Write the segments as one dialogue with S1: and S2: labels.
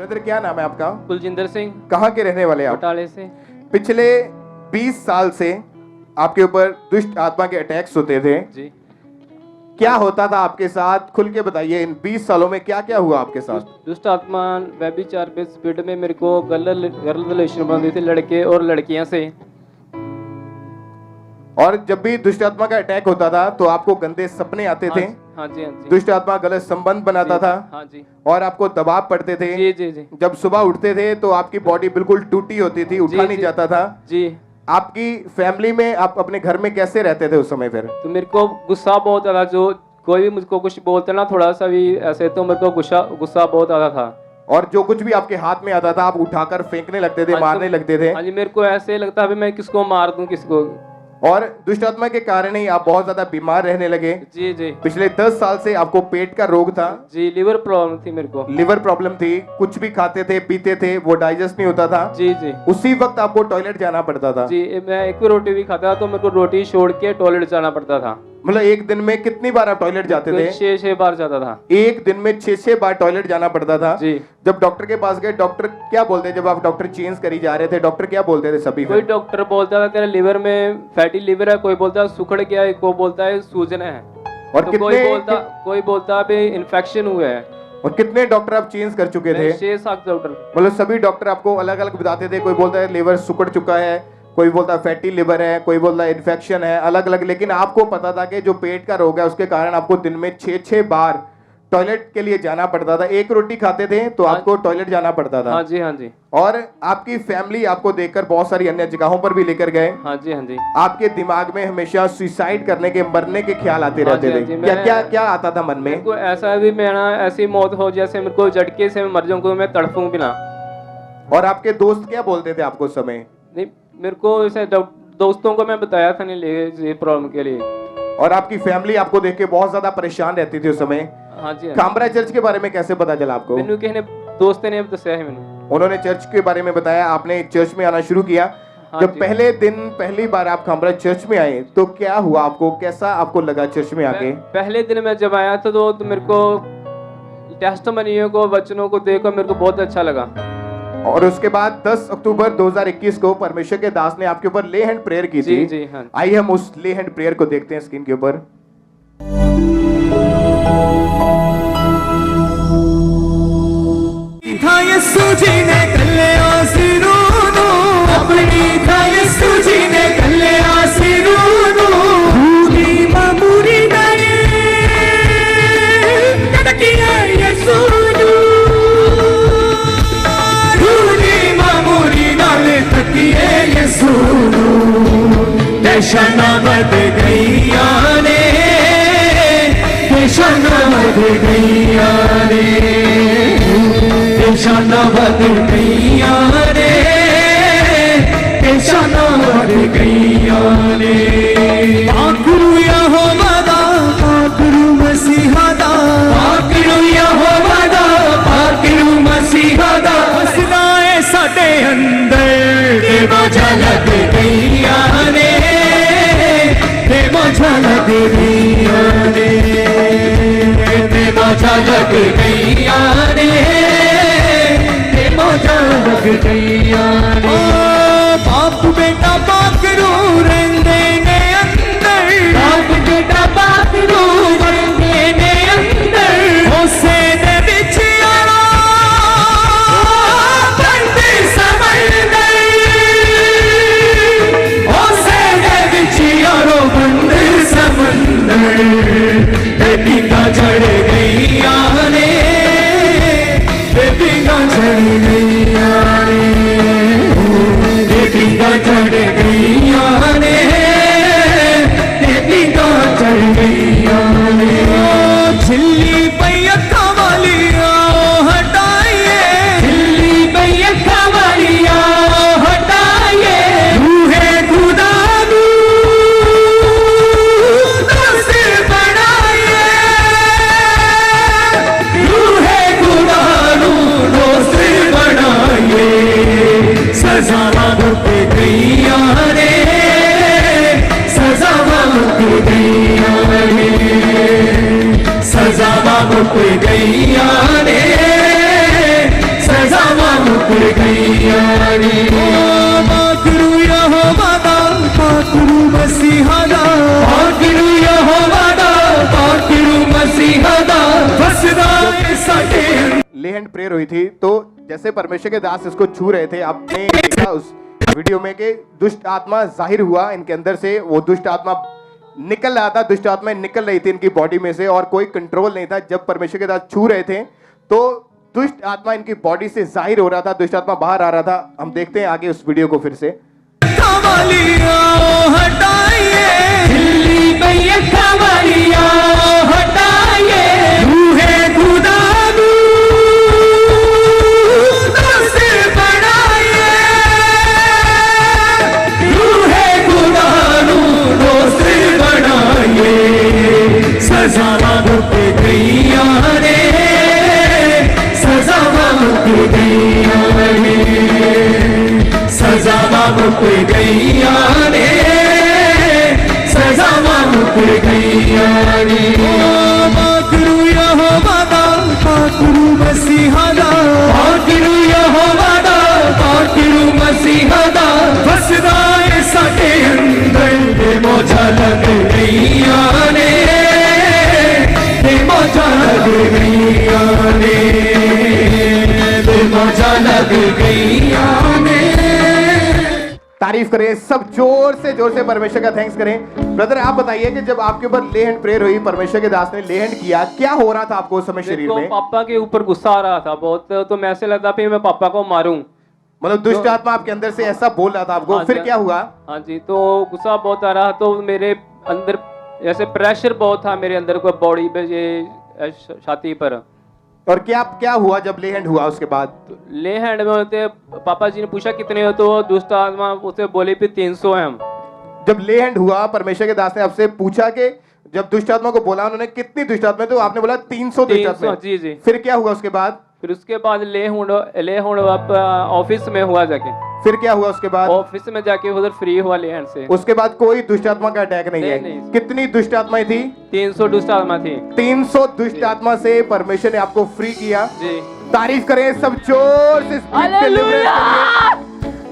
S1: Brother क्या नाम है आपका?
S2: कुलजिंदर सिंह।
S1: कहाँ के रहने वाले आप?
S2: बटाले से।
S1: पिछले 20 साल से आपके ऊपर दुष्ट आत्मा के अटैक्स होते थे
S2: जी।
S1: क्या होता था आपके साथ? खुल के बताइए, इन 20 सालों में क्या क्या हुआ आपके साथ?
S2: दुष्ट आत्मा व्यभिचार पे स्पीड में मेरे को गर्ल रिलेशन बनती थी लड़के और लड़कियां से।
S1: और जब भी दुष्ट आत्मा का अटैक होता था तो आपको गंदे सपने आते थे?
S2: हाँ जी, हाँ जी।
S1: दुष्ट आत्मा गलत संबंध बनाता था?
S2: हाँ जी।
S1: और आपको दबाव पड़ते थे?
S2: जी जी जी।
S1: जब सुबह उठते थे तो आपकी बॉडी बिल्कुल टूटी होती थी, उठा नहीं जाता था
S2: जी।
S1: आपकी फैमिली में, आप अपने घर में कैसे रहते थे उस समय? फिर
S2: तो मेरे को गुस्सा बहुत ज्यादा, जो कोई भी मुझको कुछ बोलते ना थोड़ा सा भी ऐसे, तो मेरे को गुस्सा बहुत ज्यादा था।
S1: और जो कुछ भी आपके हाथ में आता था आप उठाकर फेंकने लगते थे, मारने लगते थे?
S2: हाँ जी, मेरे को ऐसे लगता है मैं किसको मार दूं किसको।
S1: और दुष्ट आत्मा के कारण ही आप बहुत ज्यादा बीमार रहने लगे?
S2: जी जी।
S1: पिछले 10 साल से आपको पेट का रोग था?
S2: जी, लिवर प्रॉब्लम थी मेरे को।
S1: लिवर प्रॉब्लम थी, कुछ भी खाते थे पीते थे वो डाइजेस्ट नहीं होता था?
S2: जी जी।
S1: उसी वक्त आपको टॉयलेट जाना पड़ता था?
S2: जी, मैं एक भी रोटी भी खाता था तो मेरे को रोटी छोड़ के टॉयलेट जाना पड़ता था।
S1: मतलब एक दिन में कितनी बार आप टॉयलेट जाते थे?
S2: 6 बार जाता था।
S1: एक दिन में 6 बार टॉयलेट जाना पड़ता था?
S2: जी।
S1: जब डॉक्टर के पास गए, डॉक्टर क्या बोलते? जब आप डॉक्टर चेंज करी जा रहे थे, डॉक्टर क्या बोलते थे सभी?
S2: कोई डॉक्टर बोलता था तेरे लिवर में फैटी लिवर है, कोई बोलता है सुखड़ गया है, कोई बोलता है सूजन है,
S1: और
S2: तो कोई बोलता अभी इन्फेक्शन हुआ है।
S1: और कितने डॉक्टर आप चेंज कर चुके थे?
S2: 6-7 डॉक्टर।
S1: मतलब सभी डॉक्टर आपको अलग अलग बताते थे? कोई बोलता है लिवर सुकड़ चुका है, कोई बोलता है फैटी लिवर है, कोई बोलता है इन्फेक्शन है, अलग अलग। लेकिन आपको पता था कि जो पेट का रोग है उसके कारण आपको दिन में 6 बार टॉयलेट के लिए जाना पड़ता था। एक रोटी खाते थे तो आपको टॉयलेट जाना पड़ता था?
S2: हाँ जी, हाँ जी।
S1: और आपकी फैमिली आपको देखकर बहुत सारी अन्य जगहों पर भी लेकर गए?
S2: हाँ जी, हाँ जी।
S1: आपके दिमाग में हमेशा सुसाइड करने के, मरने के ख्याल आते रहते थे? क्या क्या क्या आता था मन में?
S2: मेरे को ऐसा भी मेरा ऐसी मौत हो जैसे मेरे को झटके से मर जाऊं, मैं तड़पूं भी ना।
S1: और आपके दोस्त क्या बोलते थे आपको उस समय?
S2: नहीं, मेरे को ऐसे दोस्तों को मैं बताया था नहीं ले प्रॉब्लम के लिए।
S1: और आपकी फैमिली आपको देख के बहुत ज्यादा परेशान रहती थी उस समय?
S2: हाँ जी।
S1: कामरा चर्च के बारे में कैसे पता चला आपको?
S2: मैंने किसी ने दोस्त ने बताया है मैंने।
S1: उन्होंने चर्च के बारे में बताया, आपने चर्च में आना शुरू किया।
S2: हाँ
S1: जब
S2: जी।
S1: पहले दिन पहली बार आप कामरा चर्च में आए तो क्या हुआ आपको? कैसा आपको लगा चर्च में आके?
S2: पहले दिन मैं जब आया था तो मेरे को टेस्टिमनियों को, वचनों को देखकर मेरे को बहुत अच्छा लगा।
S1: और उसके बाद 10 अक्टूबर 2021 को परमेश्वर के दास ने आपके ऊपर ले हैंड प्रेयर की थी।
S2: जी, हाँ।
S1: आइए हम उस ले हैंड प्रेयर को देखते हैं स्क्रीन के ऊपर।
S3: शनामत गैया ने, शनामत गैया ने, शनामत गैया ने, शनामत गैया ने। आखरू यहोवा दा, आखरू मसीहा दा, आखरू यहोवा दा, आखरू मसीहा दा। हसना है साडे अंदर ते मौजा लग गैया ने, झलक गैया ने, झलक गैया ने, झलक गैया ने। बाप बेटा बाकरू रहंदे ने अंदर, बाप बेटा बाकरू रहंदे ने अंदर। उसे दे विच आना बंद समंदर, उसे दे विच आना बंद समंदर। बेटियां चढ़ गईया ने, बेटियां चढ़ गईया ने, बेटियां चढ़ गईया ने, बेटियां चढ़ गईया ने। छिल्ली पई अखा वालिया हटाइए, छिल्ली पई अखा वालिया हटाइए। रूहे खुदा सजावा मुक गईया ने, सजावा मुक गईया ने, सजावा मुक गईया ने, सजा मुकर गईया रे पाकरू यहोवा दा पाकरू मसीहा दा पाकरू यहोवा दा पाकरू मसीहा दा फसदा ए साडे
S1: लेहन प्रेयर हुई थी, तो जैसे परमेश्वर के दास इसको छू रहे थे, आपने देखा उस वीडियो में कि दुष्ट आत्मा जाहिर हुआ इनके अंदर से, वो दुष्ट आत्मा निकल रहा था, दुष्ट आत्मा निकल रही थी इनकी बॉडी में से और कोई कंट्रोल नहीं था। जब परमेश्वर के दास छू रहे थे तो दुष्ट आत्मा इनकी बॉडी से जाहिर हो रहा था, दुष्ट आत्मा बाहर आ रहा था। हम देखते हैं आगे उस वीडियो को फिर से।
S3: कवालिया हटाइए दिल्ली भैया कवालिया हटाइए रूहे खुदा सजावा मुक गईया रे सजावा मुक गईया रे सजावा मुक गईया रे सजावा मुक गईया रे पाकरू यहोवा दा पाकरू मसीहा दा पाकरू यहोवा दा पाकरू मसीहा दा फसदा ए साडे अंदर दे मौजा लग गईया रे मौजा लग गईया रे मौजा लग गईया रे।
S1: तारीफ करें सब, जोर से परमेश्वर का थैंक्स करें। ब्रदर आप बताइए कि जब आपके ऊपर लेहन प्रेयर हुई, परमेश्वर के दास ने लेहन किया, क्या हो रहा था आपको उस समय शरीर
S2: तो
S1: में?
S2: पापा के ऊपर गुस्सा आ रहा था बहुत, तो मैं ऐसे लगा फिर मैं पापा को मारूं।
S1: मतलब दुष्ट आत्मा आपके अंदर से ऐसा बोल रहा था आपको,
S2: हाँ
S1: फिर
S2: जी,
S1: क्या हुआ?
S2: हाँ जी, तो गुस्सा बहुत आ रहा, तो मेरे अंदर जैसे प्रेशर बहुत था मेरे अंदर को, बॉडी पे, ये छाती पर।
S1: और क्या क्या हुआ जब लेहन हुआ उसके बाद?
S2: ले हैंड में होते, पापा जी ने पूछा कितने हो, तो दुष्ट आत्मा उसे बोले फिर 300 है हम।
S1: जब लेहन हुआ, परमेश्वर के दास ने आपसे पूछा कि जब दुष्ट आत्मा को बोला उन्होंने कितनी दुष्ट आत्मा, तो आपने बोला 300 दुष्ट आत्मा।
S2: जी जी।
S1: फिर क्या हुआ उसके बाद?
S2: फिर उसके बाद ले हुण ऑफिस में हुआ जाके।
S1: फिर क्या हुआ उसके बाद?
S2: ऑफिस में जाके उधर फ्री हुआ ले हैंड से।
S1: उसके बाद कोई दुष्ट आत्मा का अटैक नहीं है?
S2: नहीं।
S1: कितनी दुष्ट आत्माएं थी?
S2: 300 दुष्ट आत्मा थी।
S1: 300 दुष्ट आत्मा से परमेश्वर ने आपको फ्री किया।
S2: जी,
S1: तारीफ करें सब, जोर से deliverance करिए।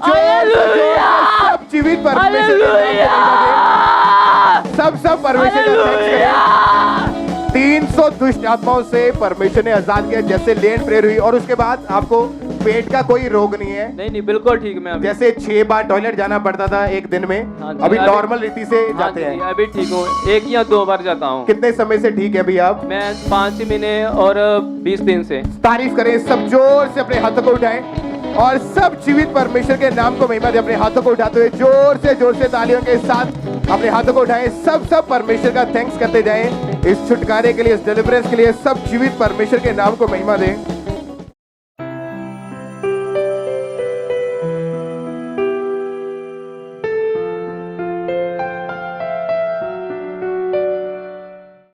S1: जोर से सब जीवित परमेश्वर के नाम को सब परमेश्वर का थैंक्स करें। 300 दुष्ट आत्माओं से परमेश्वर ने आजाद किया, जैसे लेन प्रेयर हुई। और उसके बाद आपको पेट का कोई रोग नहीं है?
S2: नहीं बिल्कुल ठीक। मैं अभी
S1: जैसे 6 बार टॉयलेट जाना पड़ता था एक दिन में,
S2: हाँ जी,
S1: अभी नॉर्मल रीति से
S2: हाँ
S1: जाते
S2: जी,
S1: हैं?
S2: अभी ठीक हूँ, 1 या 2 बार जाता हूँ।
S1: कितने समय से ठीक है अभी आप?
S2: मैं 5 महीने और 20 दिन से।
S1: तारीफ करें सब, जोर से अपने हाथों को उठाएं और सब जीवित परमेश्वर के नाम को महिमा दे। अपने हाथों को उठाते हुए जोर से तालियों के साथ अपने हाथों को उठाएं। सब परमेश्वर का थैंक्स करते जाएं इस छुटकारे के लिए, इस डिलीवरेंस के लिए। सब जीवित परमेश्वर के नाम को महिमा दें।